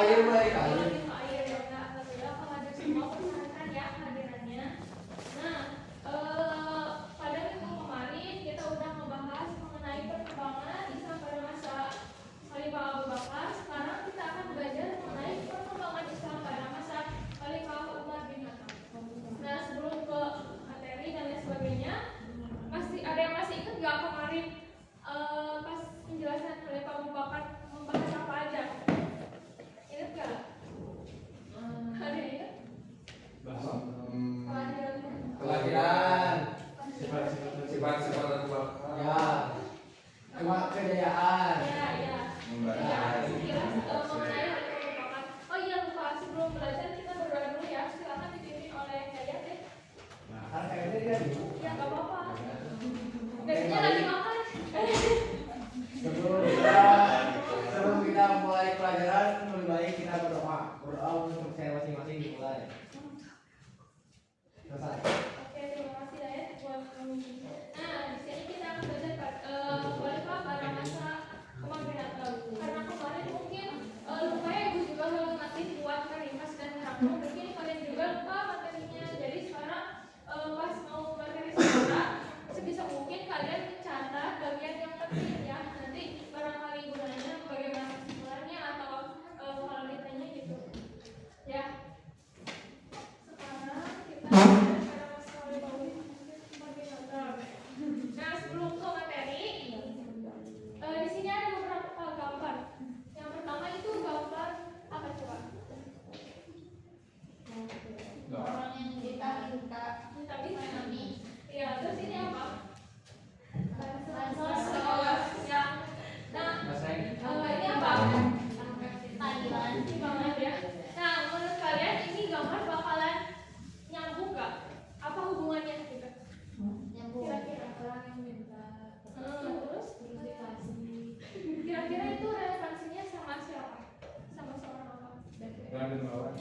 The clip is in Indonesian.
air baik air. Lebih ke air ya enggak pengajar semua perkenalkan ya kehadirannya. Nah, pada minggu kemarin kita udah ngebahas mengenai perkembangan Islam pada masa Khalifah Abu Bakar. Sekarang kita akan belajar mengenai perkembangan Islam pada masa Khalifah Umar bin Khattab. Nah, sebelum ke materi dan lain sebagainya, ada yang masih ingat nggak kemarin pas penjelasan Khalifah Abu Bakar membahas apa aja? Ingat nggak? Ada yang ingat? Kelahiran. Sifat-sifat Abu Bakar. Ya. Kejayaan. Ya. Sekilas mengenai Khalifah Abu Bakar. Oh iya lupa, sebelum belajar kita berdoa dulu ya. Silakan dipimpin oleh Yayat deh. Nah, kan kayaknya dia dulu. Ya nggak apa-apa. Biasanya lagi makan. Sebelum kita mulai pelajaran, lebih baik kita berdoa. Berdoa untuk saya masing-masing dimulai. Selesai. Oke, terima kasih Yayat buat pemimpinnya. Nah, di sini kita akan belajar Khalifah pada masa Umar bin Khattab. Karena kemarin mungkin lupa ya, Ibu juga ngasih buat ringkas dan rangkum. Mungkin kalian juga lupa materinya. Jadi sekarang pas mau materi sejarah, sebisa mungkin kalian catat bagian yang penting ya. Nanti barangkali gunanya bagaimana kesimpulannya atau kalau ditanya gitu. Ya. Sekarang kita pada masa Khalifah Umar bin Khattab. Nah, sebelum ke materi, di sini ada beberapa gambar. Yang pertama itu gambar apa coba? Orang yang minta Tapi iya, terus ini apa? bansos. Ya. Nah, ini apa? Thailand. Ini banget ya. Nah, menurut kalian ini gambar bakalan nyambung nggak? Apa hubungannya gitu? Nyambung. Kira-kira Orang yang minta terus dikasih. kira-kira itu relevansinya sama siapa? Sama seorang apa? Raden Mawar.